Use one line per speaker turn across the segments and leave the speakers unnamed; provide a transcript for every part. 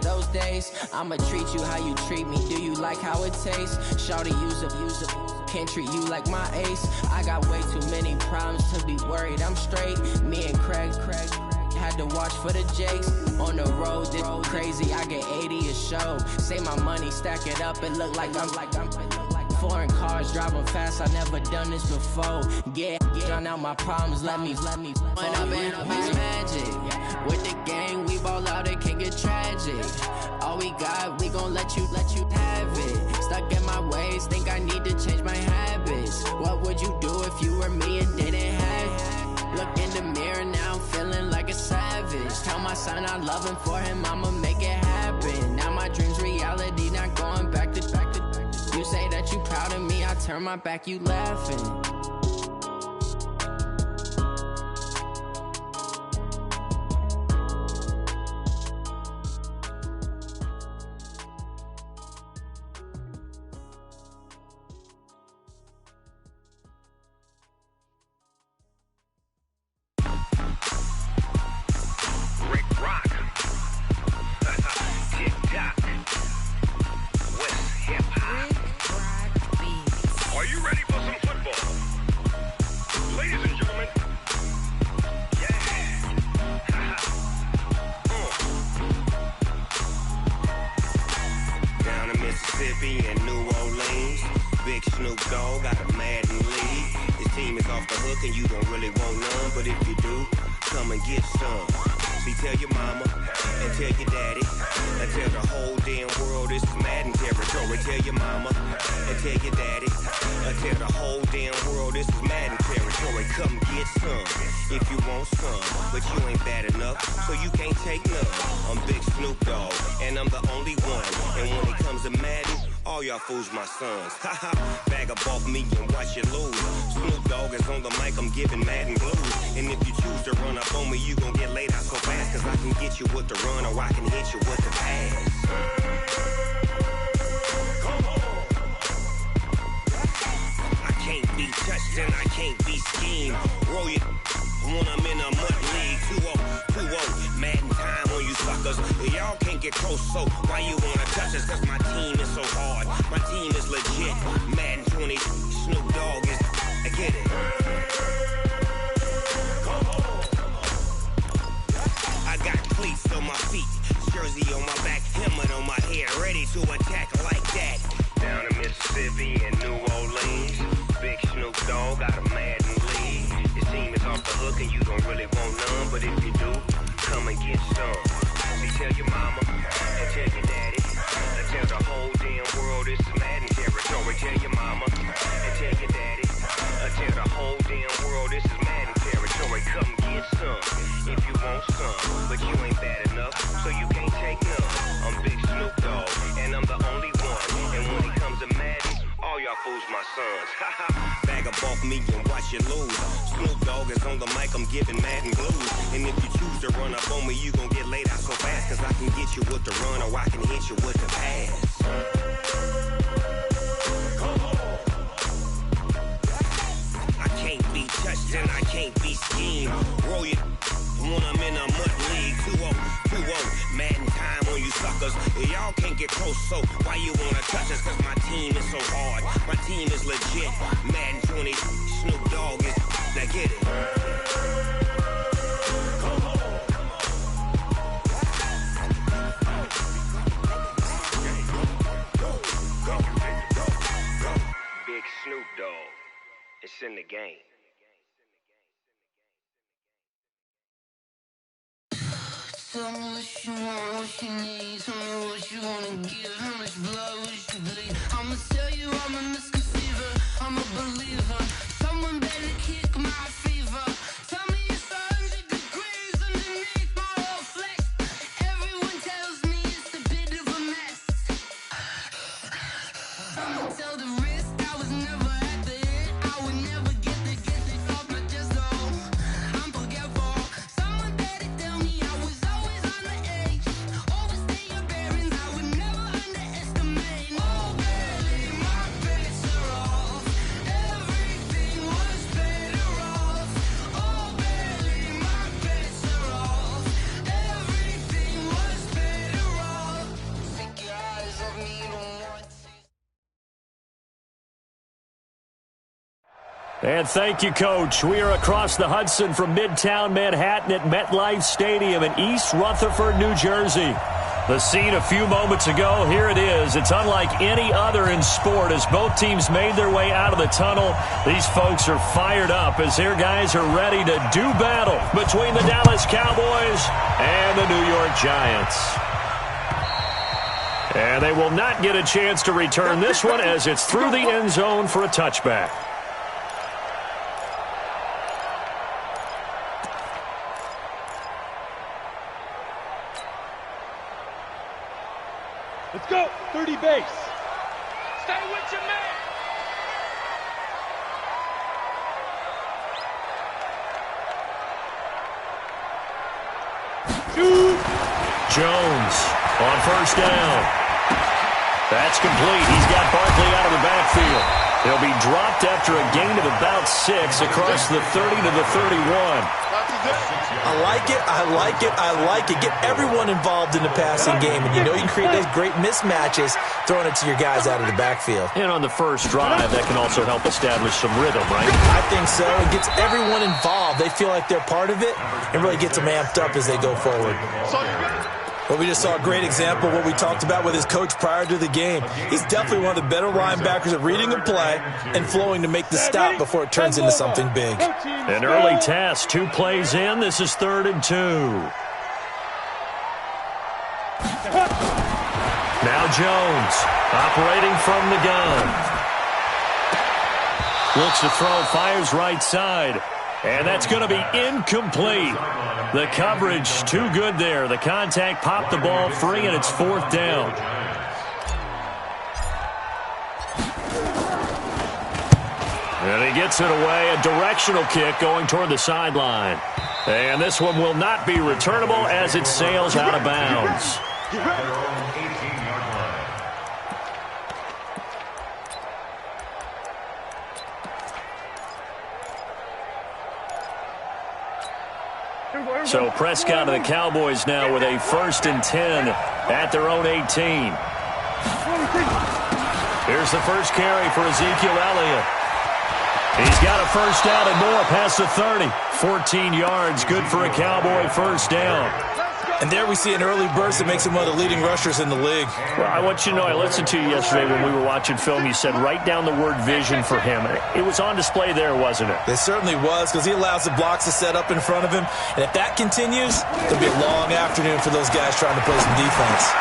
to those days. I'ma treat you how you treat me. Do you like how it tastes? Shawty, use a can't treat you like my ace. I got way too many problems to be worried. I'm straight. Me and Craig had to watch for the Jakes. On the road, this crazy. I get 80 a show. Say my money, stack it up, it look like I'm foreign cars, driving fast, I never done this before. Get drown out my problems, let me When I've been up is magic. With the gang, we ball out, it can get tragic. All we got, we gon' let you have it. Stuck in my ways, think I need to change my habits. What would you do if you were me and didn't have it? Look in the mirror now, I'm feeling like a savage. Tell my son I love him, for him I'ma make it happen. Now my dream's reality, not going back to. You say that you proud of me, I turn my back, you laughing.
Fools my sons. Haha, bag up off me and watch you lose. Snoop Dogg is on the mic, I'm giving Madden blues. And if you choose to run up on me, you gon' get laid out so fast. Cause I can get you with the run or I can hit you with the pass. Come on. I can't be touched and I can't be schemed. Roll you when I'm in a mud league. 2-0, Madden time on you suckers. Y'all can't get close, so why you wanna touch us? Cause my team is so hard. My team is legit. Madden 20, Snoop Dogg is. I get it. Come on. I got cleats on my feet, jersey on my back, helmet on my head, ready to attack like that. Down in Mississippi and New Orleans, big Snoop Dogg got a Madden lead. Your team is off the hook and you don't really want none, but if you do, come and get some. See, tell your mama and tell your daddy. Tell the whole damn world this is Madden territory. Tell your mama and tell your daddy. Tell the whole damn world this is Madden territory. Come get some if you want some, but you ain't bad enough, so you can't take none. I'm Big Snoop Dogg, and I'm the only one. And when it comes to Madden, all y'all fools my sons. Bag up off me and watch you lose. Snoop Dogg is on the mic, I'm giving Madden blues. And if you choose to run up on me, you gon' get laid out so fast. Cause I can get you with the run or I can hit you with the pass. Come on. I can't be touched and I can't be schemed. Roll you when I'm in a mud league. 2-0, Madden time on you suckers. Y'all can't get close, so why you wanna touch us? Cause my team is so hard. My team is legit. Madden 20, Snoop Dogg is. Now get it. Come on. Go. Big Snoop Dogg. It's in the game.
Tell me what you want, what you need. Tell me what you wanna give. How much blood would you bleed? I'ma tell you I'm a misconceiver. I'm a believer. Someone better kick my fever. Tell me it's 100 degrees underneath my whole flesh. Everyone tells me it's a bit of a mess. I'ma tell the risk I was never at the end. I would never get it off my chest though. I'm forgetful. Someone better tell me I was always on the edge. Overstay your bearings, I would never underestimate.
And thank you, Coach. We are across the Hudson from Midtown Manhattan at MetLife Stadium in East Rutherford, New Jersey. The scene a few moments ago, here it is. It's unlike any other in sport as both teams made their way out of the tunnel. These folks are fired up as their guys are ready to do battle between the Dallas Cowboys and the New York Giants. And they will not get a chance to return this one as it's through the end zone for a touchback.
Let's go. 30 base.
Stay with your man.
Shoot.
Jones on first down. That's complete. He's got Barkley out of the backfield. He'll be dropped after a gain of about 6 across the 30 to the 31.
I like it, I like it, I like it. Get everyone involved in the passing game, and you know you create those great mismatches throwing it to your guys out of the backfield.
And on the first drive, that can also help establish some rhythm, right?
I think so. It gets everyone involved. They feel like they're part of it and really gets them amped up as they go forward. Well, we just saw a great example of what we talked about with his coach prior to the game. He's definitely one of the better linebackers at reading a play and flowing to make the stop before it turns into something big.
An early test, 2 plays in. This is 3rd and 2. Now Jones operating from the gun. Looks to throw, fires right side. And that's going to be incomplete. The coverage too good there. The contact popped the ball free, and it's 4th down. And he gets it away. A directional kick going toward the sideline. And this one will not be returnable as it sails out of bounds. So Prescott of the Cowboys now with a 1st and 10 at their own 18. Here's the first carry for Ezekiel Elliott. He's got a first down and more past the 30. 14 yards, good for a Cowboy first down.
And there we see an early burst that makes him one of the leading rushers in the league.
Well, I want you to know, I listened to you yesterday when we were watching film. You said write down the word vision for him. It was on display there, wasn't it?
It certainly was, because he allows the blocks to set up in front of him. And if that continues, it'll be a long afternoon for those guys trying to play some defense.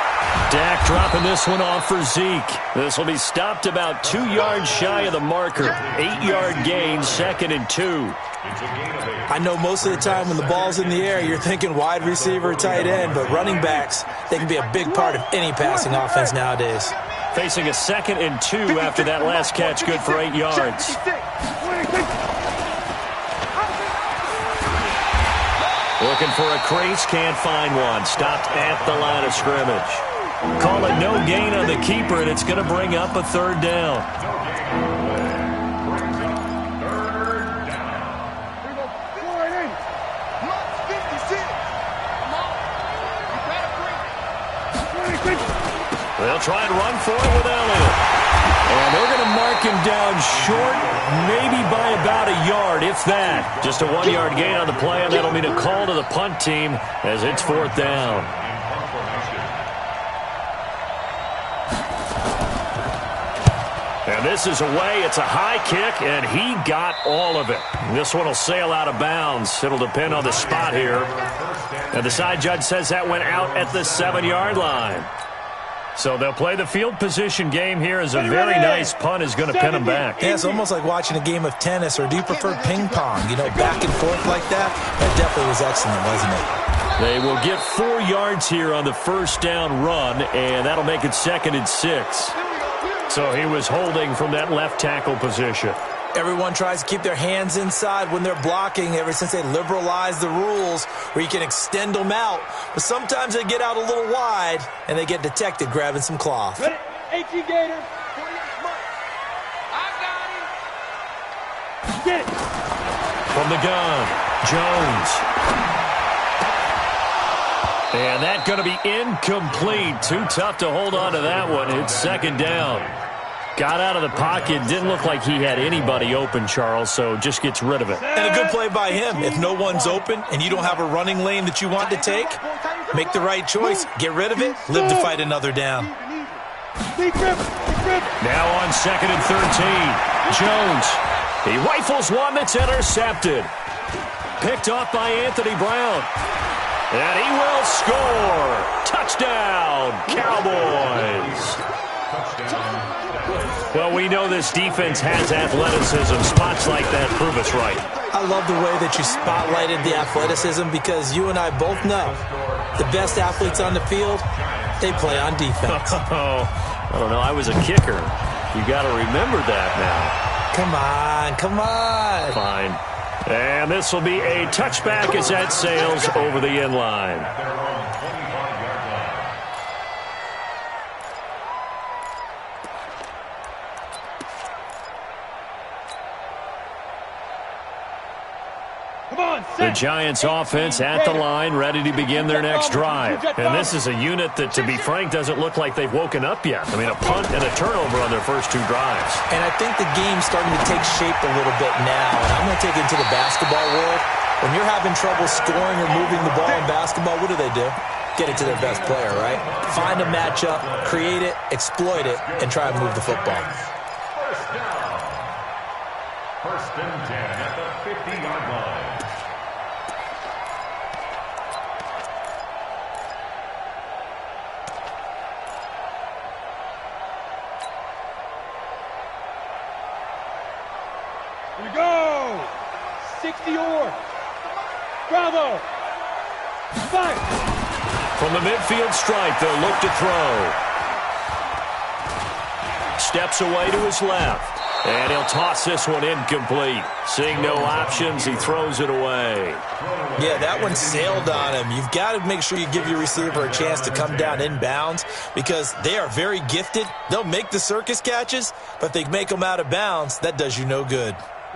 Dak dropping this one off for Zeke. This will be stopped about 2 yards shy of the marker. 8-yard gain, 2nd and 2.
I know most of the time when the ball's in the air, you're thinking wide receiver, tight end, but running backs, they can be a big part of any passing offense nowadays.
Facing a 2nd and 2 after that last catch, good for 8 yards. Looking for a crease, can't find one. Stopped at the line of scrimmage. Call it no gain on the keeper, and it's going to bring up a 3rd down. They'll try and run for it with Elliott. And they're going to mark him down short, maybe by about a yard, if that. Just a 1-yard gain on the play, and that'll mean a call to the punt team as it's 4th down. And this is away. It's a high kick, and he got all of it. This one will sail out of bounds. It'll depend on the spot here. And the side judge says that went out at the 7-yard line. So they'll play the field position game here as a very nice punt is going to pin them back.
Yeah, it's almost like watching a game of tennis, or do you prefer ping pong? You know, back and forth like that? That definitely was excellent, wasn't it?
They will get 4 yards here on the first down run, and that'll make it 2nd and 6. So he was holding from that left tackle position.
Everyone tries to keep their hands inside when they're blocking ever since they liberalized the rules where you can extend them out. But sometimes they get out a little wide, and they get detected grabbing some cloth.
Ready? 18 Gator.
I got him.
Get it.
From the gun, Jones. And that's going to be incomplete. Too tough to hold on to that one. It's 2nd down. Got out of the pocket. Didn't look like he had anybody open, Charles, so just gets rid of it.
And a good play by him. If no one's open and you don't have a running lane that you want to take, make the right choice. Get rid of it. Live to fight another down.
Now on 2nd and 13. Jones. He rifles one that's intercepted. Picked off by Anthony Brown. And he will score. Touchdown, Cowboys. Well, we know this defense has athleticism. Spots like that prove us right.
I love the way that you spotlighted the athleticism because you and I both know the best athletes on the field, they play on defense.
Oh, I don't know. I was a kicker. You got to remember that now.
Come on, come on.
Fine. And this will be a touchback as that sails over the end line. The Giants offense at the line, ready to begin their next drive. And this is a unit that, to be frank, doesn't look like they've woken up yet. I mean, a punt and a turnover on their first two drives.
And I think the game's starting to take shape a little bit now. And I'm going to take it to the basketball world. When you're having trouble scoring or moving the ball in basketball, what do? Get it to their best player, right? Find a matchup, create it, exploit it, and try and move the football.
First and 10 at the 50-yard line.
Here we go! 60 or. Bravo! Fire!
From the midfield stripe, they'll look to throw. Steps away to his left. And he'll toss this one incomplete. Seeing no options, he throws it away.
Yeah, that one sailed on him. You've got to make sure you give your receiver a chance to come down inbounds because they are very gifted. They'll make the circus catches, but if they make them out of bounds, that does you no good.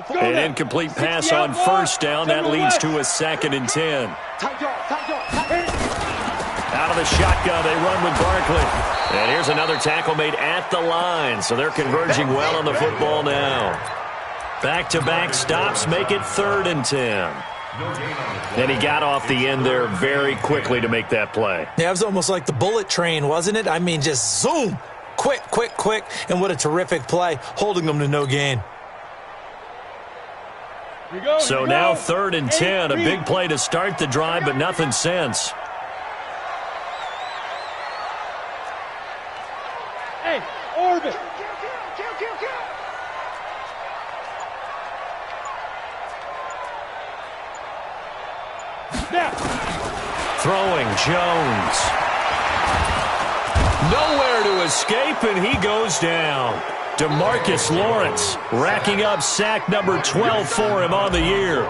An incomplete pass on first down. That leads to a 2nd and 10. Out of the shotgun, they run with Barkley. And here's another tackle made at the line, so they're converging well on the football now. Back-to-back stops make it 3rd and 10. And he got off the end there very quickly to make that play.
Yeah, it was almost like the bullet train, wasn't it? I mean, just zoom, quick, quick, quick, and what a terrific play, holding them to no gain.
So now 3rd and 10, a big play to start the drive, but nothing since.
Hey, orbit!
Throwing Jones. Nowhere to escape, and he goes down. DeMarcus Lawrence racking up sack number 12 for him on the year.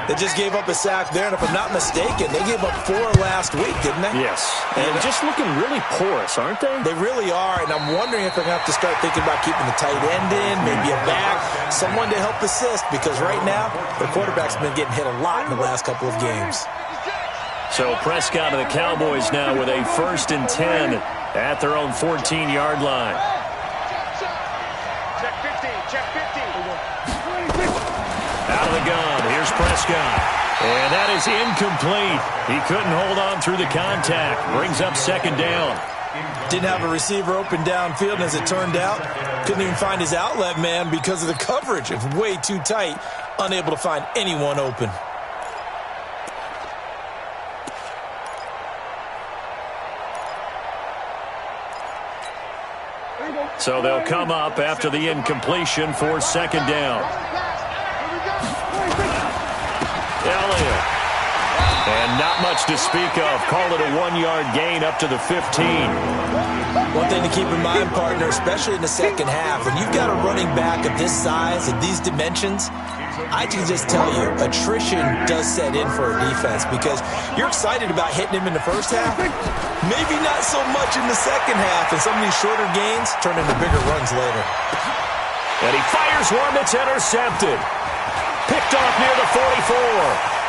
They just gave up a sack there, and if I'm not mistaken, they gave up 4 last week, didn't they?
Yes, and just looking really porous, aren't they?
They really are, and I'm wondering if they're going to have to start thinking about keeping the tight end in, maybe a back, someone to help assist, because right now, their quarterback's been getting hit a lot in the last couple of games.
So Prescott and the Cowboys now with a 1st and 10 at their own 14-yard line. Out of the gun, here's Prescott. And that is incomplete. He couldn't hold on through the contact. Brings up 2nd down.
Didn't have a receiver open downfield, and as it turned out, couldn't even find his outlet man because of the coverage. It's way too tight, unable to find anyone open.
So they'll come up after the incompletion for 2nd down. Elliott. And not much to speak of. Call it a 1-yard gain up to the 15.
One thing to keep in mind, partner, especially in the second half, when you've got a running back of this size and these dimensions, I can just tell you, attrition does set in for a defense because you're excited about hitting him in the first half. Maybe not so much in the second half, and some of these shorter gains turn into bigger runs later.
And he fires one that's intercepted. Picked off near the 44.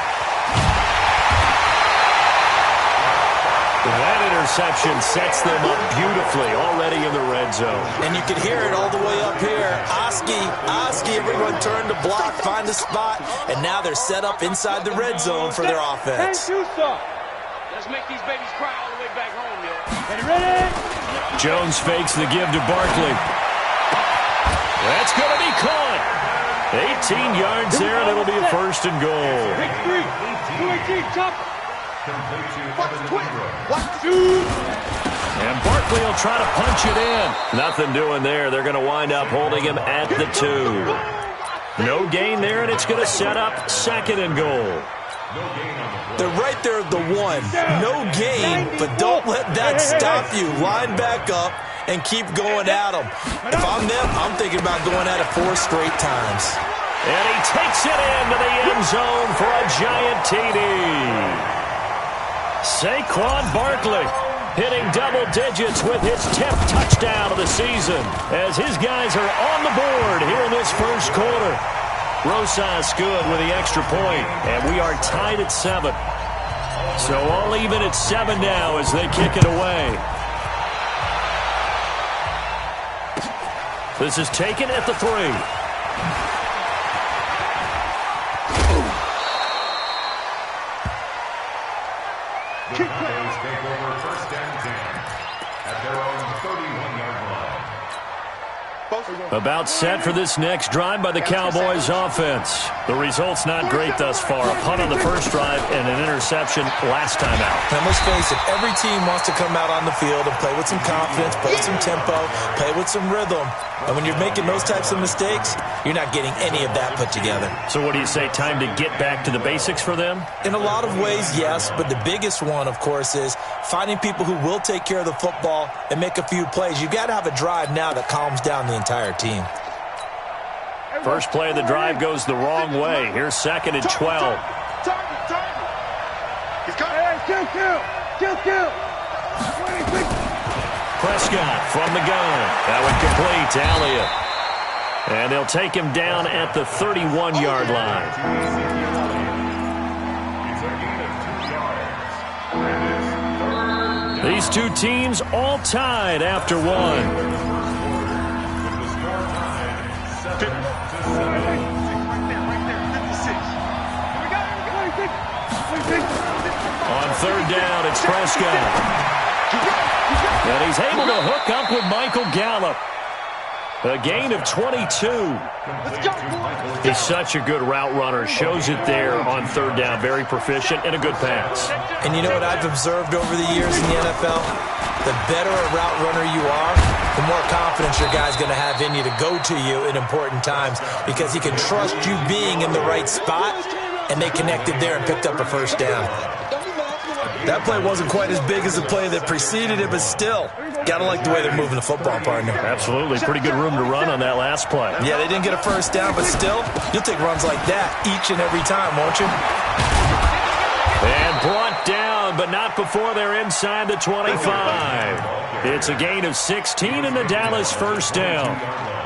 That interception sets them up beautifully already in the red zone.
And you can hear it all the way up here. Oski, everyone turned to block, find a spot, and now they're set up inside the red zone for their offense.
Let's make these babies cry all the way back home, yo.
Ready?
Jones fakes the give to Barkley. That's going to be caught. 18 yards there, and it'll be a first and goal.
Big 3. 218, chop.
And Barkley will try to punch it in. Nothing doing there. They're going to wind up holding him at the 2. No gain there, and it's going to set up second and goal.
They're right there at the 1. No gain, but don't let that stop you. Line back up and keep going at them. If I'm them, I'm thinking about going at it 4 straight times.
And he takes it into the end zone for a giant TD. Saquon Barkley hitting double digits with his 10th touchdown of the season as his guys are on the board here in this first quarter. Rosas good with the extra point, and we are tied at 7. So all even at 7 now as they kick it away. This is taken at the 3.
The Broncos take over first and 10 at their own 31-yard line.
About set for this next drive by the Cowboys offense. The result's not great thus far. A punt on the first drive and an interception last time out.
Now, let's face it, every team wants to come out on the field and play with some confidence, play with some tempo, play with some rhythm. And when you're making those types of mistakes, you're not getting any of that put together.
So what do you say, time to get back to the basics for them?
In a lot of ways, yes, but the biggest one, of course, is finding people who will take care of the football and make a few plays. You've got to have a drive now that calms down the entire team.
First play of the drive goes the wrong way. Here's second and 12.
He's coming. Kill.
Prescott from the gun. That would complete to Elliott. And they'll take him down at the 31-yard line. These two teams all tied after 1. On third down, it's Prescott. And he's able to hook up with Michael Gallup. A gain of 22. He's such a good route runner. Shows it there on third down. Very proficient and a good pass.
And you know what I've observed over the years in the NFL? The better a route runner you are, the more confidence your guy's going to have in you to go to you in important times because he can trust you being in the right spot, and they connected there and picked up a first down. That play wasn't quite as big as the play that preceded it, but still, got to like the way they're moving the football, partner.
Absolutely. Pretty good room to run on that last play.
Yeah, they didn't get a first down, but still, you'll take runs like that each and every time, won't you?
And brought down, but not before they're inside the 25. It's a gain of 16 in the Dallas first down.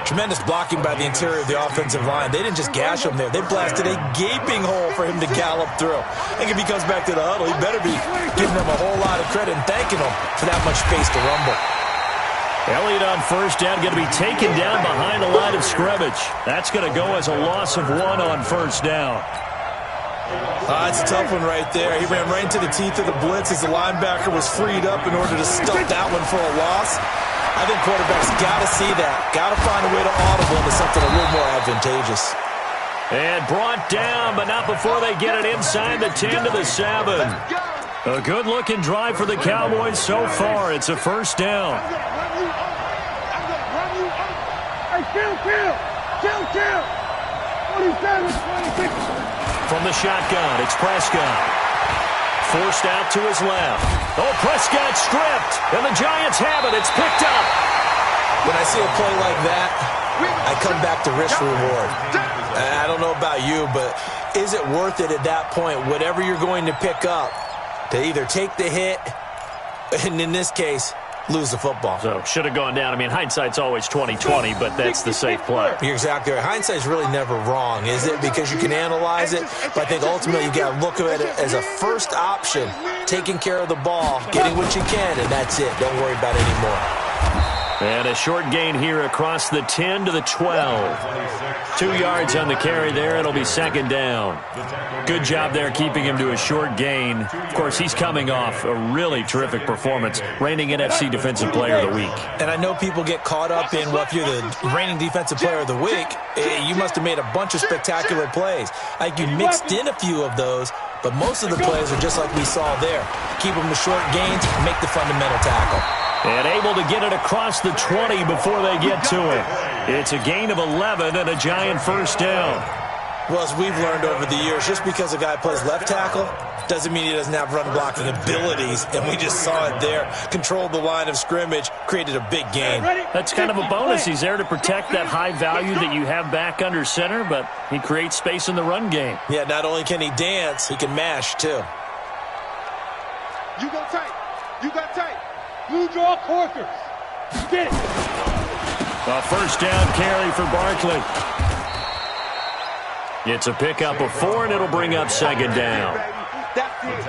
Tremendous blocking by the interior of the offensive line. They didn't just gash him there. They blasted a gaping hole for him to gallop through. I think if he comes back to the huddle, he better be giving them a whole lot of credit and thanking them for that much space to rumble.
Elliott on first down, going to be taken down behind the line of scrimmage. That's going to go as a loss of 1 on first down.
It's a tough one right there. He ran right into the teeth of the blitz as the linebacker was freed up in order to stuff that one for a loss. I think quarterbacks got to see that. Got to find a way to audible into something a little more advantageous.
And brought down, but not before they get it inside the 10 to the 7. A good-looking drive for the Cowboys so far. It's a first down.
Kill. 27, 26.
From the shotgun, it's Prescott. Forced out to his left. Oh, Prescott stripped, and the Giants have it. It's picked up.
When I see a play like that, I come back to risk-reward. I don't know about you, but is it worth it at that point, whatever you're going to pick up, to either take the hit, and in this case, lose the football?
So, should have gone down. I mean, hindsight's always 20/20, but that's the safe play.
You're exactly right. Hindsight's really never wrong, is it? Because you can analyze it, but I think ultimately you got to look at it as a first option taking care of the ball, getting what you can, and that's it. Don't worry about it anymore.
And a short gain here across the 10 to the 12. 2 yards on the carry there. It'll be second down. Good job there keeping him to a short gain. Of course, he's coming off a really terrific performance, reigning NFC Defensive Player of the Week.
And I know people get caught up in, well, if you're the reigning Defensive Player of the Week, you must have made a bunch of spectacular plays. I think you mixed in a few of those, but most of the plays are just like we saw there. Keep them to short gains, make the fundamental tackle.
And able to get it across the 20 before they get to it. It's a gain of 11 and a giant first down.
Well, as we've learned over the years, just because a guy plays left tackle doesn't mean he doesn't have run blocking abilities. And we just saw it there. Controlled the line of scrimmage, created a big gain.
That's kind of a bonus. He's there to protect that high value that you have back under center, but he creates space in the run game.
Yeah, not only can he dance, he can mash too.
You go tight. You got tight. Blue draw corkers. Get it.
A first down carry for Barkley. It's a pickup of 4, and it'll bring up second down.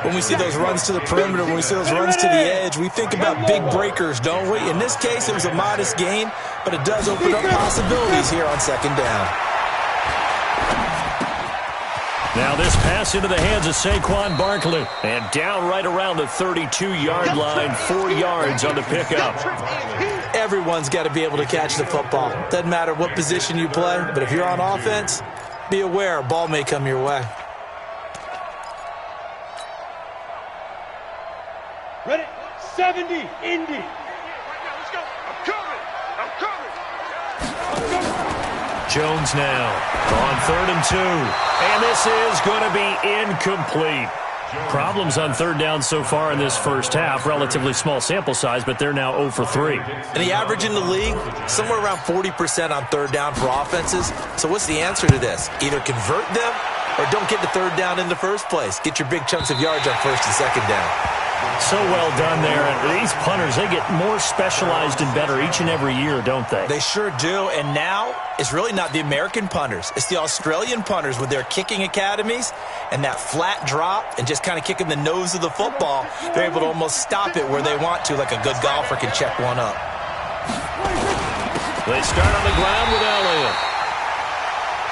When we see those runs to the perimeter, when we see those runs to the edge, we think about big breakers, don't we? In this case, it was a modest gain, but it does open up possibilities here on second down.
Now this pass into the hands of Saquon Barkley. And down right around the 32-yard line, 4 yards on the pickup.
Everyone's got to be able to catch the football. Doesn't matter what position you play, but if you're on offense, be aware a ball may come your way.
Ready? 70, Indy.
Let's go. I'm coming.
Jones now on 3rd and 2. And this is going to be incomplete. Problems on third down so far in this first half. Relatively small sample size, but they're now 0 for 3.
And the average in the league, somewhere around 40% on third down for offenses. So what's the answer to this? Either convert them or don't get the third down in the first place. Get your big chunks of yards on first and second down.
So well done there. And these punters, they get more specialized and better each and every year, don't they?
They sure do. And now it's really not the American punters. It's the Australian punters with their kicking academies and that flat drop and just kind of kicking the nose of the football. They're able to almost stop it where they want to, like a good golfer can check one up.
They start on the ground with Elliott.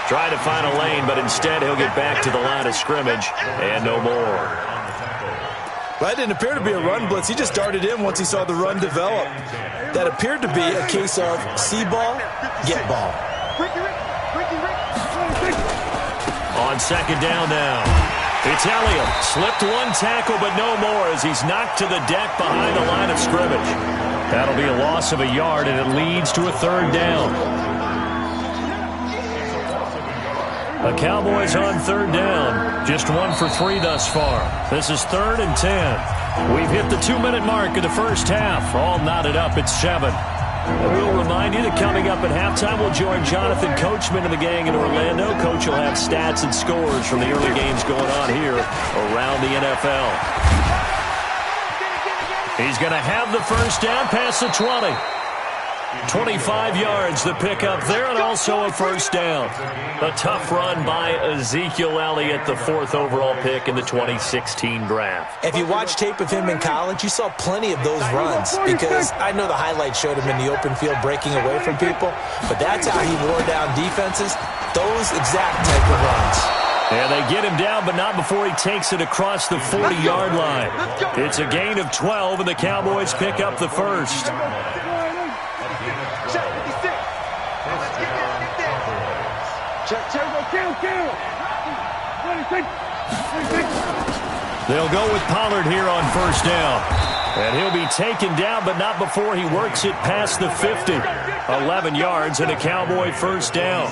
Try to find a lane, but instead he'll get back to the line of scrimmage and no more.
That didn't appear to be a run blitz. He just darted in once he saw the run develop. That appeared to be a case of see ball, get ball.
On second down now. It's Elliott. Slipped one tackle, but no more as he's knocked to the deck behind the line of scrimmage. That'll be a loss of a yard, and it leads to a third down. The Cowboys on third down. Just 1 for 3 thus far. This is 3rd and 10. We've hit the 2-minute mark of the first half. All knotted up at 7. And we'll remind you that coming up at halftime, we'll join Jonathan Coachman and the gang in Orlando. Coach will have stats and scores from the early games going on here around the NFL. He's going to have the first down past the 20. 25 yards the pickup there, and also a first down. A tough run by Ezekiel Elliott, the 4th overall pick in the 2016 draft.
If you watch tape of him in college, you saw plenty of those runs, because I know the highlights showed him in the open field breaking away from people, but that's how he wore down defenses, those exact type of runs.
And they get him down, but not before he takes it across the 40-yard line. It's a gain of 12, and the Cowboys pick up the first. They'll go with Pollard here on first down. And he'll be taken down, but not before he works it past the 50. 11 yards and a Cowboy first down.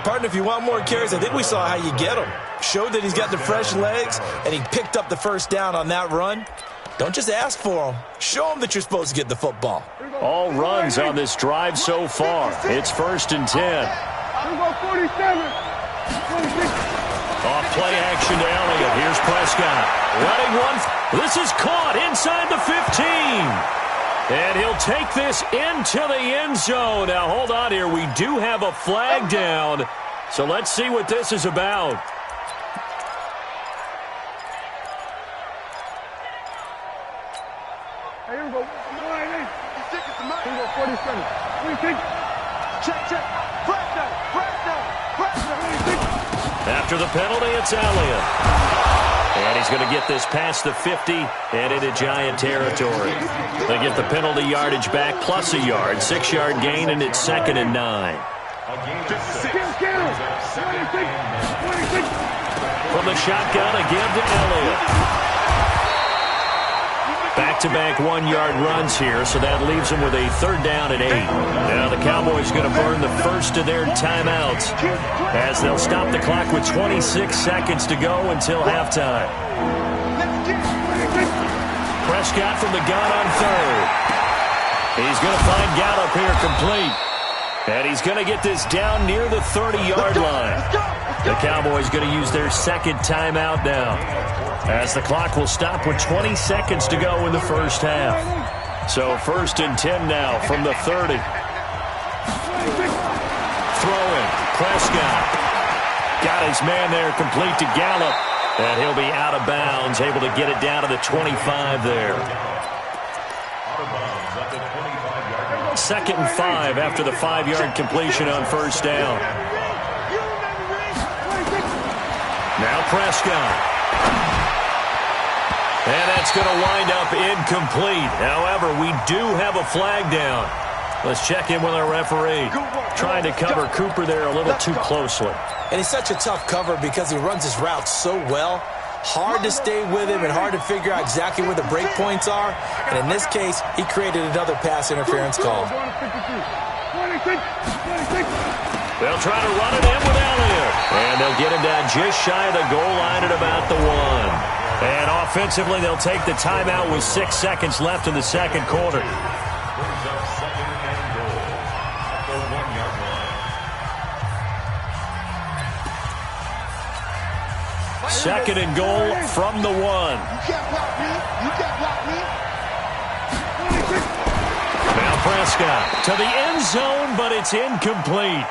Partner, if you want more carries, I think we saw how you get him. Showed that he's got the fresh legs, and he picked up the first down on that run. Don't just ask for him. Show him that you're supposed to get the football.
All runs on this drive so far. It's 1st and 10. Off play action to Elliott. Here's Prescott. Running one. This is caught inside the 15. And he'll take this into the end zone. Now, hold on here. We do have a flag down. So let's see what this is about. After the penalty, it's Elliott. And he's going to get this past the 50 and into Giant territory. They get the penalty yardage back plus a yard. 6-yard gain, and it's 2nd and 9. From the shotgun, again to Elliott. Back-to-back 1-yard runs here, so that leaves them with a 3rd down and 8. Now the Cowboys going to burn the first of their timeouts as they'll stop the clock with 26 seconds to go until halftime. Prescott from the gun on 3rd. He's going to find Gallup here complete. And he's going to get this down near the 30-yard line. The Cowboys going to use their 2nd timeout now, as the clock will stop with 20 seconds to go in the first half. So 1st and 10 now from the 30. Throwing, Prescott. Got his man there complete to Gallup. And he'll be out of bounds, able to get it down to the 25 there. 2nd and 5 after the 5-yard completion on 1st down. Now Prescott. And that's going to wind up incomplete. However, we do have a flag down. Let's check in with our referee. Trying to cover Cooper there a little too closely.
And it's such a tough cover because he runs his route so well. Hard to stay with him and hard to figure out exactly where the break points are. And in this case, he created another pass interference call.
They'll try to run it in with Elliott. And they'll get him down just shy of the goal line at about the 1. And offensively, they'll take the timeout with 6 seconds left in the 2nd quarter. Second and goal from the 1. Now Prescott to the end zone, but it's incomplete.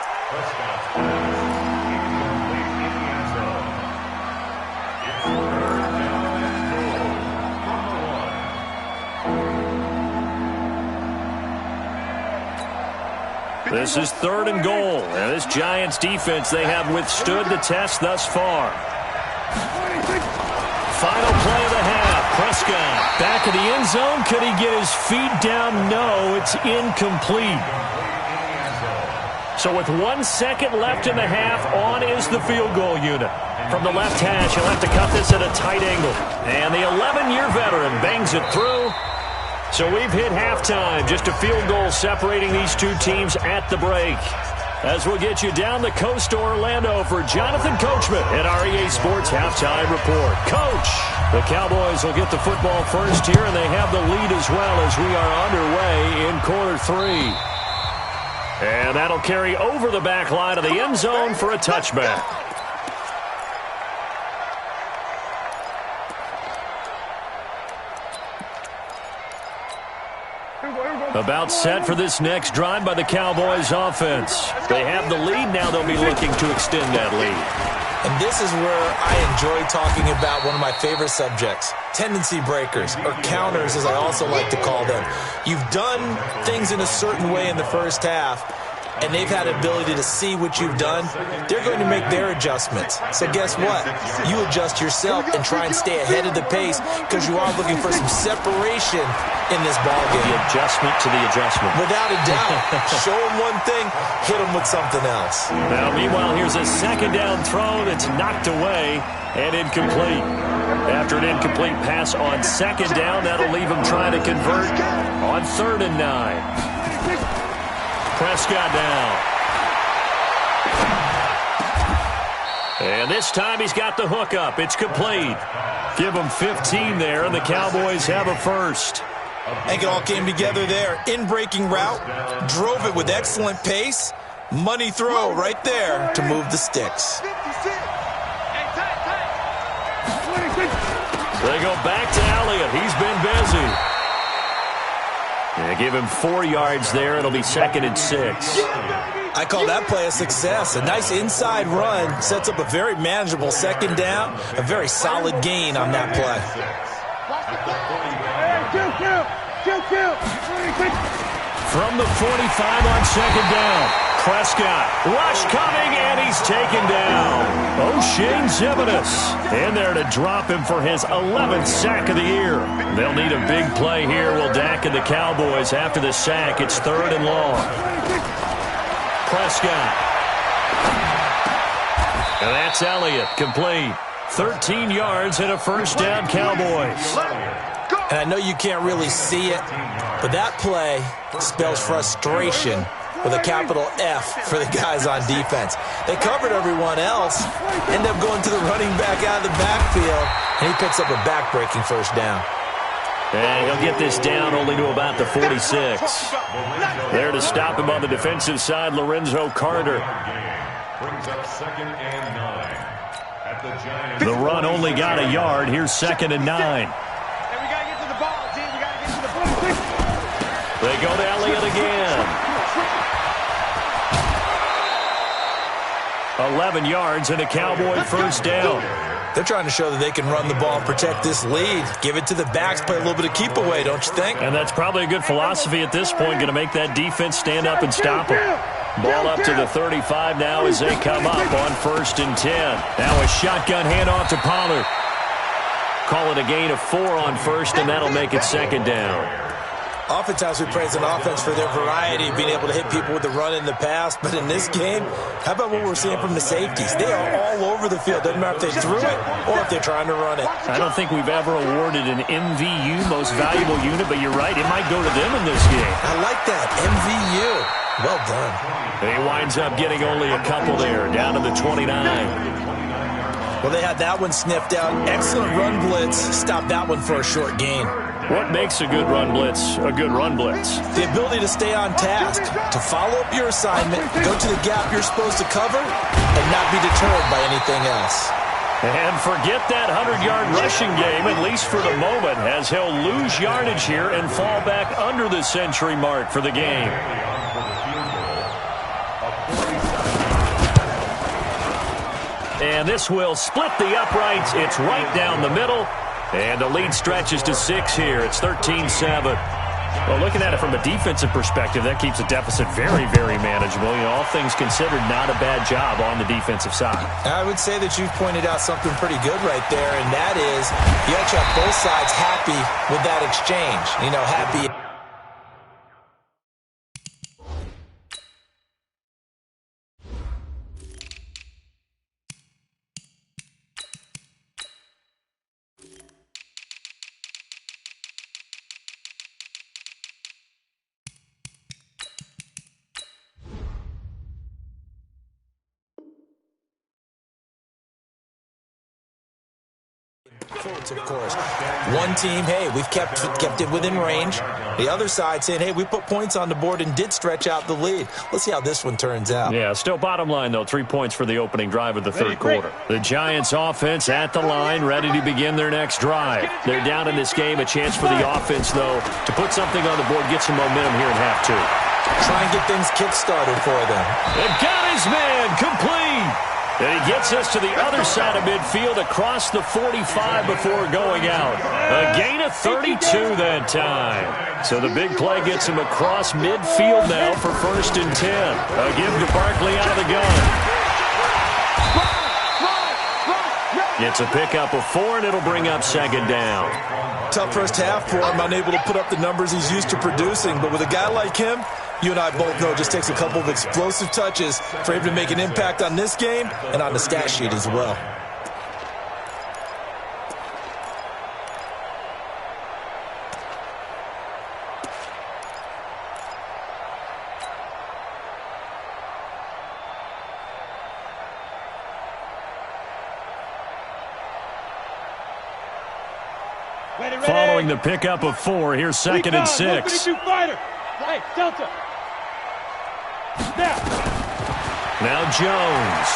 This is 3rd and goal. And this Giants defense, they have withstood the test thus far. Final play of the half. Prescott back in the end zone. Could he get his feet down? No, it's incomplete. So with 1 second left in the half, on is the field goal unit. From the left hash, he'll have to cut this at a tight angle. And the 11-year veteran bangs it through. So we've hit halftime. Just a field goal separating these two teams at the break. As we'll get you down the coast to Orlando for Jonathan Coachman at our EA Sports Halftime Report. Coach, the Cowboys will get the football first here, and they have the lead as well as we are underway in quarter 3. And that'll carry over the back line of the end zone for a touchback. About set for this next drive by the Cowboys offense. They have the lead. Now they'll be looking to extend that lead.
And this is where I enjoy talking about one of my favorite subjects, tendency breakers, or counters as I also like to call them. You've done things in a certain way in the first half, and they've had the ability to see what you've done. They're going to make their adjustments. So guess what? You adjust yourself and try and stay ahead of the pace because you are looking for some separation in this ballgame.
The adjustment to the adjustment.
Without a doubt. Show them one thing, hit them with something else.
Now, meanwhile, here's a second down throw that's knocked away and incomplete. After an incomplete pass on second down, that'll leave him trying to convert on 3rd and 9. Prescott down. And this time he's got the hook up. It's complete. Give him 15 there, and the Cowboys have a first.
I think it all came together there. In-breaking route, drove it with excellent pace. Money throw right there to move the sticks.
They go back to Elliott. He's been busy. Yeah, give him 4 yards there. It'll be 2nd and 6.
I call that play a success. A nice inside run sets up a very manageable second down. A very solid gain on that play.
from the 45 on second down. Prescott, rush coming, and he's taken down. O'Shane Zimenez in there to drop him for his 11th sack of the year. They'll need a big play here, will Dak and the Cowboys. After the sack, it's 3rd and long. Prescott. And that's Elliott, complete. 13 yards and a first down, Cowboys.
And I know you can't really see it, but that play spells frustration with a capital F for the guys on defense. They covered everyone else, end up going to the running back out of the backfield, and he picks up a back-breaking first down.
And he'll get this down only to about the 46. There to stop him on the defensive side, Lorenzo Carter.
Brings up 2nd and 9 at the Giants.
The run only got a yard. Here's 2nd and 9. They go to Elliott again. 11 yards and a Cowboy first down.
They're trying to show that they can run the ball and protect this lead. Give it to the backs, play a little bit of keep away, don't you think?
And that's probably a good philosophy at this point, going to make that defense stand up and stop them. Ball up to the 35 now as they come up on 1st and 10. Now a shotgun handoff to Pollard. Call it a gain of 4 on 1st, and that'll make it 2nd down.
Oftentimes we praise an offense for their variety, being able to hit people with the run in the pass. But in this game, how about what we're seeing from the safeties? They are all over the field. Doesn't matter if they threw it or if they're trying to run it.
I don't think we've ever awarded an MVU, most valuable unit, but you're right, it might go to them in this game.
I like that, MVU. Well done.
He winds up getting only a couple there, down to the 29.
Well, they had that one sniffed out. Excellent run blitz. Stopped that one for a short gain.
What makes a good run blitz a good run blitz?
The ability to stay on task, to follow up your assignment, go to the gap you're supposed to cover, and not be deterred by anything else.
And forget that 100-yard rushing game, at least for the moment, as he'll lose yardage here and fall back under the century mark for the game. And this will split the uprights. It's right down the middle. And the lead stretches to 6 here. It's 13-7. Well, looking at it from a defensive perspective, that keeps the deficit very, very manageable. You know, all things considered, not a bad job on the defensive side.
I would say that you've pointed out something pretty good right there, and that is you actually have both sides happy with that exchange. You know, happy. Of course. One team, hey, we've kept it within range. The other side saying, hey, we put points on the board and did stretch out the lead. Let's see how this one turns out.
Yeah, still bottom line, though, 3 points for the opening drive of the third quarter. The Giants offense at the line, ready to begin their next drive. They're down in this game. A chance for the offense, though, to put something on the board, get some momentum here in half 2.
Try and get things kick-started for them.
They've got his man complete. And he gets us to the other side of midfield across the 45 before going out. A gain of 32 that time. So the big play gets him across midfield now for 1st and 10. A give to Barkley out of the gun. Gets a pickup of 4, and it'll bring up 2nd down.
Tough first half for him, unable to put up the numbers he's used to producing. But with a guy like him, you and I both know it just takes a couple of explosive touches for him to make an impact on this game and on the stat sheet as well.
Following the pickup of 4, here's 2nd and 6.
Hey, Delta.
Now Jones.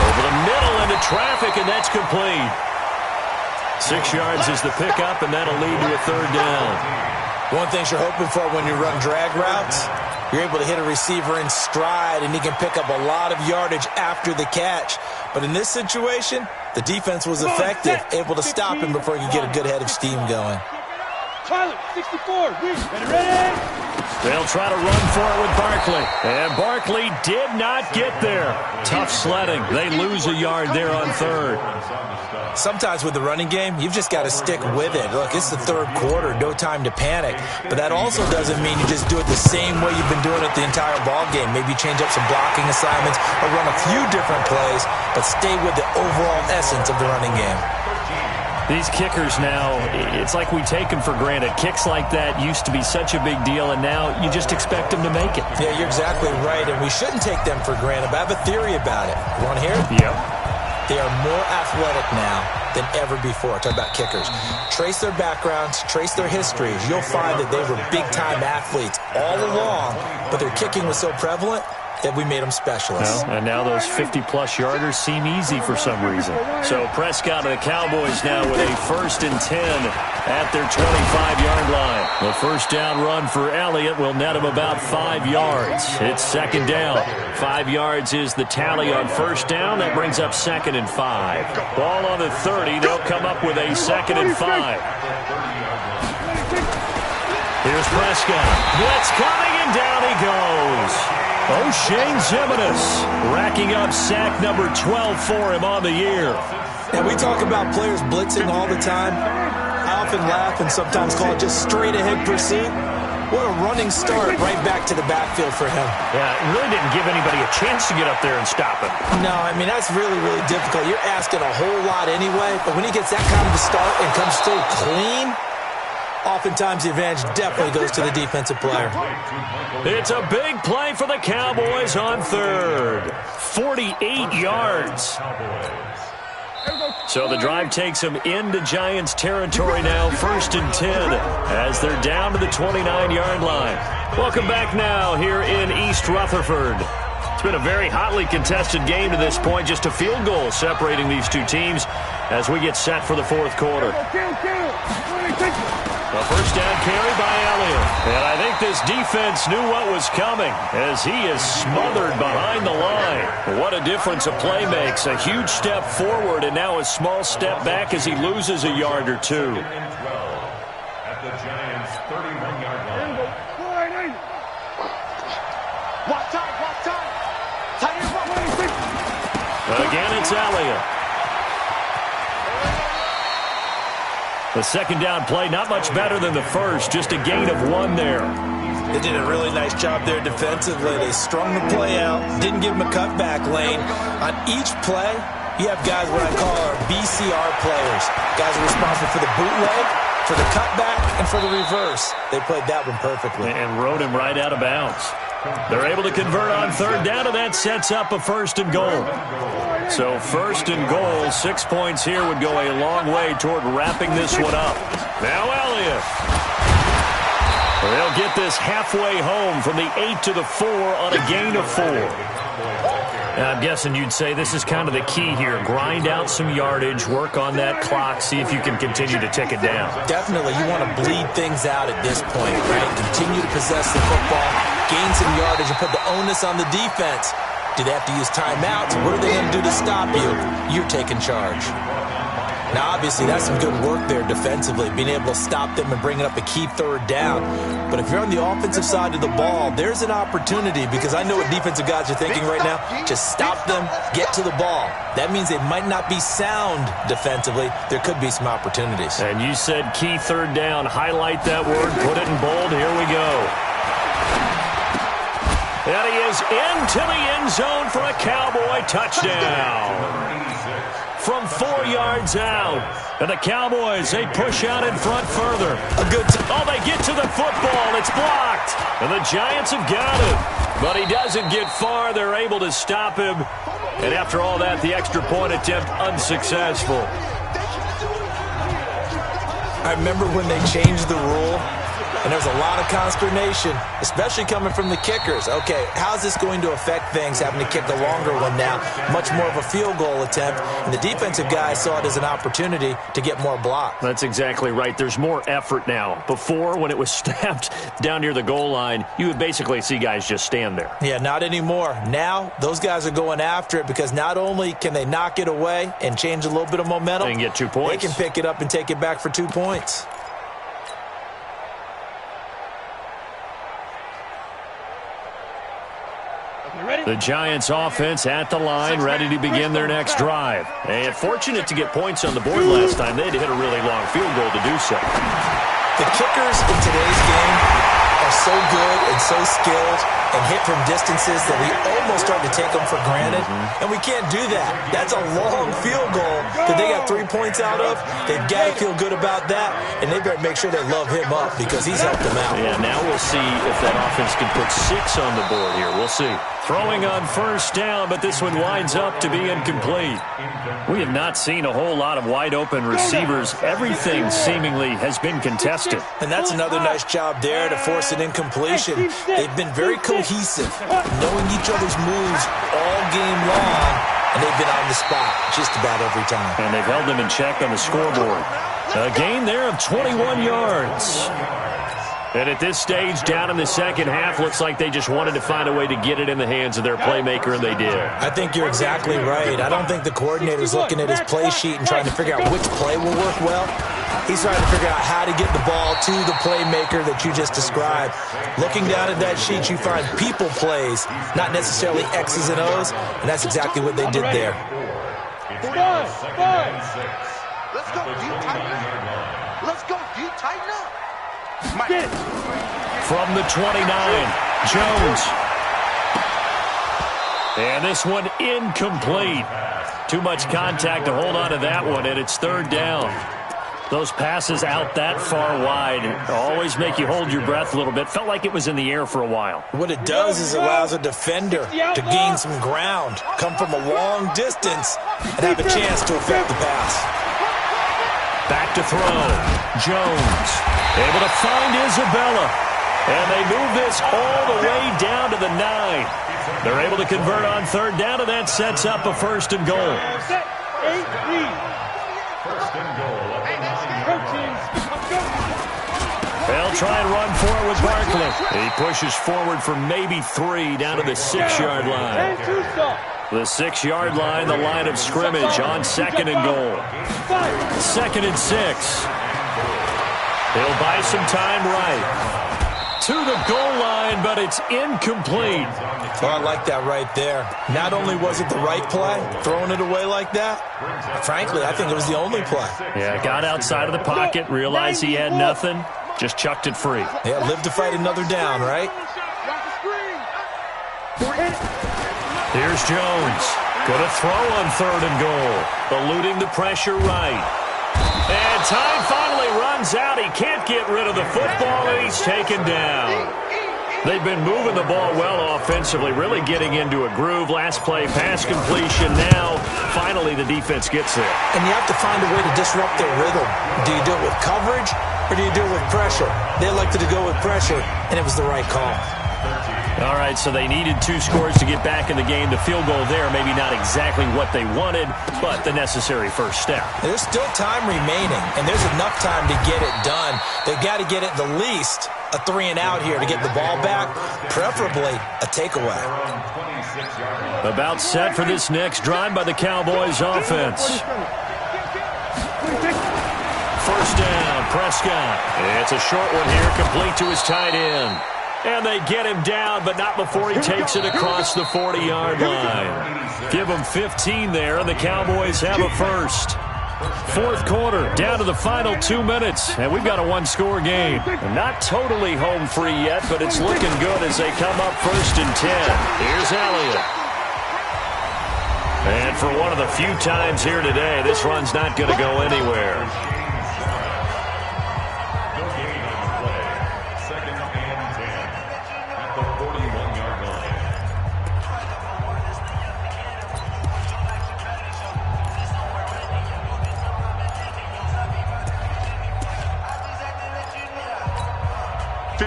Over the middle into traffic, and that's complete. 6 yards is the pickup, and that'll lead to a 3rd down.
One thing you're hoping for when you run drag routes, you're able to hit a receiver in stride, and he can pick up a lot of yardage after the catch. But in this situation, the defense was effective, able to stop him before he could get a good head of steam going.
Pilot, 64, ready?
They'll try to run for it with Barkley. And Barkley did not get there. Tough sledding. They lose a yard there on third.
Sometimes with the running game, you've just got to stick with it. Look, it's the third quarter, no time to panic. But that also doesn't mean you just do it the same way you've been doing it the entire ball game. Maybe change up some blocking assignments or run a few different plays, but stay with the overall essence of the running game.
These kickers now, it's like we take them for granted. Kicks like that used to be such a big deal, and now you just expect them to make it.
Yeah, you're exactly right, and we shouldn't take them for granted, but I have a theory about it. You want to hear it?
Yep.
They are more athletic now than ever before. Talk about kickers. Trace their backgrounds, trace their histories. You'll find that they were big-time athletes all along, but their kicking was so prevalent that we made them specialists.
Well, and now those 50-plus yarders seem easy for some reason. So Prescott and the Cowboys now with a 1st and 10 at their 25-yard line. The first down run for Elliott will net him about 5 yards. It's 2nd down. 5 yards is the tally on 1st down. That brings up 2nd and 5. Ball on the 30. They'll come up with a 2nd and 5. Here's Prescott. Blitz coming, and down he goes. O'Shane Zimenez racking up sack number 12 for him on the year.
And we talk about players blitzing all the time. I often laugh and sometimes call it just straight-ahead pursuit. What a running start right back to the backfield for him.
Yeah, it really didn't give anybody a chance to get up there and stop him.
No, I mean, that's really, really difficult. You're asking a whole lot anyway, but when he gets that kind of a start and comes through clean, oftentimes the advantage definitely goes to the defensive player.
It's a big play for the Cowboys on 3rd. 48 yards. So the drive takes them into Giants territory now, 1st and 10, as they're down to the 29-yard line. Welcome back now here in East Rutherford. It's been a very hotly contested game to this point, just a field goal separating these two teams as we get set for the 4th quarter. A 1st down carry by Elliott. And I think this defense knew what was coming as he is smothered behind the line. What a difference a play makes. A huge step forward and now a small step back as he loses a yard or two.
At the Giants' 31-yard line.
Again, it's Elliott. The 2nd down play, not much better than the first, just a gain of 1 there.
They did a really nice job there defensively. They strung the play out, didn't give him a cutback lane. On each play, you have guys what I call our BCR players. Guys are responsible for the bootleg, for the cutback, and for the reverse. They played that one perfectly.
And rode him right out of bounds. They're able to convert on 3rd down, and that sets up a 1st and goal. So 1st and goal, 6 points here would go a long way toward wrapping this one up. Now Elliott. They'll get this halfway home from the 8 to the 4 on a gain of 4. I'm guessing you'd say this is kind of the key here. Grind out some yardage, work on that clock, see if you can continue to tick it down.
Definitely. You want to bleed things out at this point, right? Continue to possess the football, gain some yardage, and put the onus on the defense. Do they have to use timeouts? What are they going to do to stop you? You're taking charge. Now, obviously, that's some good work there defensively, being able to stop them and bringing up a key 3rd down. But if you're on the offensive side of the ball, there's an opportunity because I know what defensive guys are thinking right now. Just stop them, get to the ball. That means they might not be sound defensively. There could be some opportunities.
And you said key 3rd down. Highlight that word, put it in bold. Here we go. And he is into the end zone for a Cowboy touchdown. From 4 yards out. And the Cowboys, they push out in front further. They get to the football. It's blocked. And the Giants have got it. But he doesn't get far. They're able to stop him. And after all that, the extra point attempt unsuccessful.
I remember when they changed the rule. And there's a lot of consternation, especially coming from the kickers. Okay, how's this going to affect things, having to kick a longer one now? Much more of a field goal attempt. And the defensive guys saw it as an opportunity to get more blocks.
That's exactly right. There's more effort now. Before, when it was snapped down near the goal line, you would basically see guys just stand there.
Yeah, not anymore. Now, those guys are going after it because not only can they knock it away and change a little bit of momentum,
they can get 2 points.
They can pick it up and take it back for 2 points.
The Giants offense at the line, ready to begin their next drive. And fortunate to get points on the board last time. They had to hit a really long field goal to do so.
The kickers in today's game are so good and so skilled and hit from distances that we almost start to take them for granted. And we can't do that. That's a long field goal that they got 3 points out of. They've got to feel good about that, and they better make sure they love him up because he's helped them out.
Yeah, now we'll see if that offense can put 6 on the board here. We'll see. Throwing on first down, but this one winds up to be incomplete. We have not seen a whole lot of wide-open receivers. Everything seemingly has been contested.
And that's another nice job there to force an incompletion. They've been very cohesive, knowing each other's moves all game long, and they've been on the spot just about every time.
And they've held them in check on the scoreboard. A gain there of 21 yards. And at this stage, down in the second half, looks like they just wanted to find a way to get it in the hands of their playmaker, and they did.
I think you're exactly right. I don't think the coordinator's looking at his play sheet and trying to figure out which play will work well. He's trying to figure out how to get the ball to the playmaker that you just described. Looking down at that sheet, you find people plays, not necessarily X's and O's, and that's exactly what they did there.
Let's go. Do you tighten up? Let's go. Do you tighten up?
From the 29, Jones. And this one incomplete. Too much contact to hold on to that one, and it's third down. Those passes out that far wide always make you hold your breath a little bit. Felt like it was in the air for a while.
What it does is allows a defender to gain some ground, come from a long distance, and have a chance to affect the pass.
Back to throw. Jones able to find Isabella. And they move this all the way down to the 9. They're able to convert on third down, and that sets up a first and goal.
First and goal.
They'll try and run for it with Barkley. He pushes forward for maybe 3 down to the 6-yard line. The 6-yard line, the line of scrimmage on second and goal. 2nd and 6. He'll buy some time right. To the goal line, but it's incomplete.
Oh, I like that right there. Not only was it the right play, throwing it away like that, frankly, I think it was the only play.
Yeah, got outside of the pocket, realized he had nothing, just chucked it free.
Yeah, live to fight another down, right?
Here's Jones. Going to throw on third and goal. Eluding the pressure right. And time finally runs out. He can't get rid of the football, and he's taken down. They've been moving the ball well offensively, really getting into a groove. Last play, pass completion. Now, finally, the defense gets there.
And you have to find a way to disrupt their rhythm. Do you do it with coverage, or do you do it with pressure? They elected to go with pressure, and it was the right call.
All right, so they needed 2 scores to get back in the game. The field goal there, maybe not exactly what they wanted, but the necessary first step.
There's still time remaining, and there's enough time to get it done. They've got to get it the least a 3-and-out here to get the ball back, preferably a takeaway.
About set for this next drive by the Cowboys offense. First down, Prescott. It's a short one here, complete to his tight end. And they get him down, but not before he takes it across the 40-yard line. Give him 15 there, and the Cowboys have a first. Fourth quarter, down to the final 2 minutes, and we've got a 1-score game. Not totally home free yet, but it's looking good as they come up 1st and 10. Here's Elliott. And for one of the few times here today, this run's not going to go anywhere.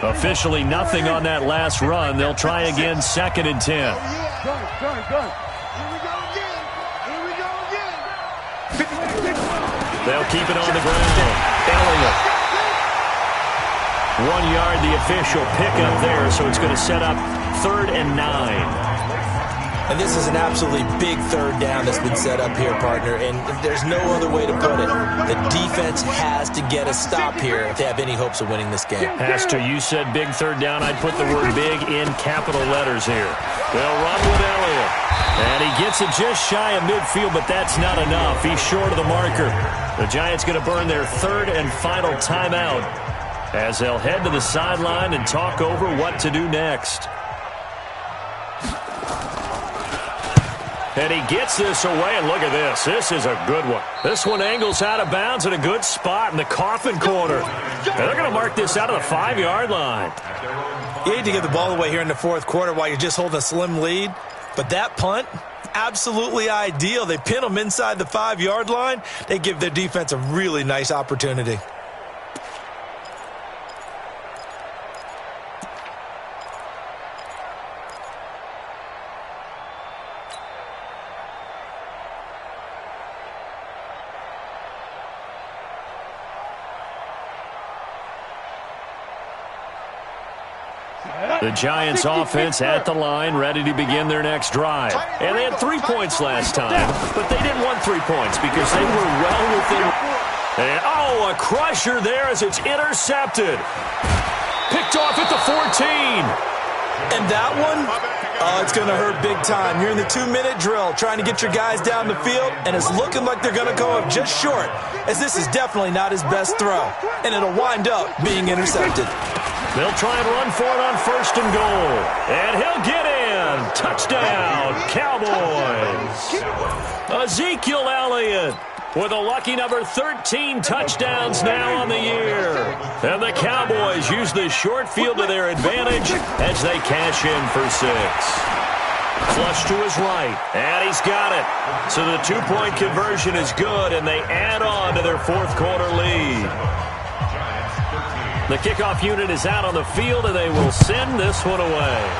Officially nothing on that last run. They'll try again, 2nd and 10.
Here we go again.
They'll keep it on the ground. Elliott. 1 yard, the official pickup there, so it's going to set up 3rd and 9.
And this is an absolutely big third down that's been set up here, partner, and there's no other way to put it. The defense has to get a stop here if they have any hopes of winning this game.
Has to. You said big third down. I'd put the word big in capital letters here. They'll run with Elliott. And he gets it just shy of midfield, but that's not enough. He's short of the marker. The Giants going to burn their third and final timeout as they'll head to the sideline and talk over what to do next. And he gets this away, and look at this. This is a good one. This one angles out of bounds in a good spot in the coffin corner. And they're going to mark this out of the 5-yard line.
You hate to give the ball away here in the fourth quarter while you're just holding a slim lead, but that punt, absolutely ideal. They pin them inside the 5-yard line. They give their defense a really nice opportunity.
The Giants offense at the line, ready to begin their next drive. And they had 3 points last time, but they didn't want 3 points because they were well within. And, a crusher there as it's intercepted. Picked off at the 14.
And that one, it's going to hurt big time. You're in the 2-minute drill trying to get your guys down the field, and it's looking like they're going to go up just short, as this is definitely not his best throw. And it'll wind up being intercepted.
They'll try and run for it on 1st and goal. And he'll get in. Touchdown, Cowboys. Ezekiel Elliott with a lucky number 13 touchdowns now on the year. And the Cowboys use the short field to their advantage as they cash in for 6. Flush to his right, and he's got it. So the 2-point conversion is good, and they add on to their fourth quarter lead. The kickoff unit is out on the field, and they will send this one away.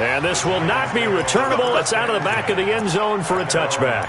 And this will not be returnable. It's out of the back of the end zone for a touchback.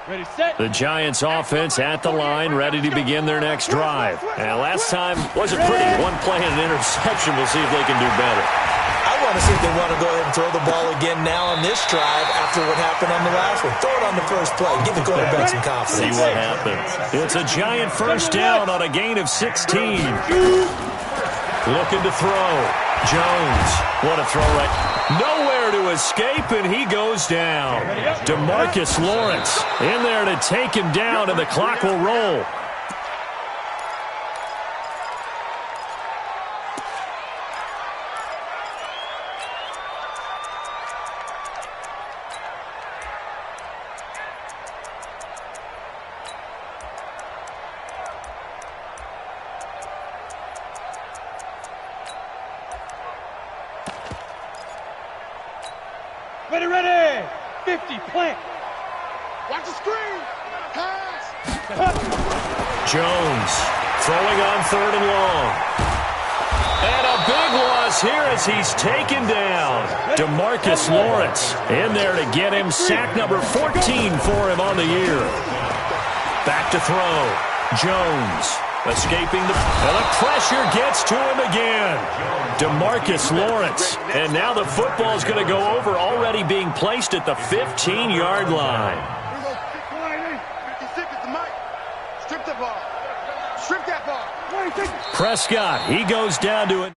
Ready, set.
The Giants offense at the line, ready to begin their next drive. And last time wasn't pretty. One play and an interception. We'll see if they can do better.
I want to see if they want to go ahead and throw the ball again now on this drive after what happened on the last one. Throw it on the first play. Give the quarterback some confidence.
See what happens. It's a Giant first down on a gain of 16. Looking to throw. Jones. What a throw right. Nowhere to escape, and he goes down. DeMarcus Lawrence in there to take him down, and the clock will roll.
Ready, ready. 50, plant. Watch the screen. Pass.
Jones throwing on 3rd and long. And a big loss here as he's taken down. DeMarcus Lawrence in there to get him. Sack number 14 for him on the year. Back to throw. Jones escaping and the pressure gets to him again. DeMarcus Lawrence. And now the football's going to go over, already being placed at the 15-yard line.
56 is the mic. Strip the ball. Strip that ball.
Prescott, he goes down to it.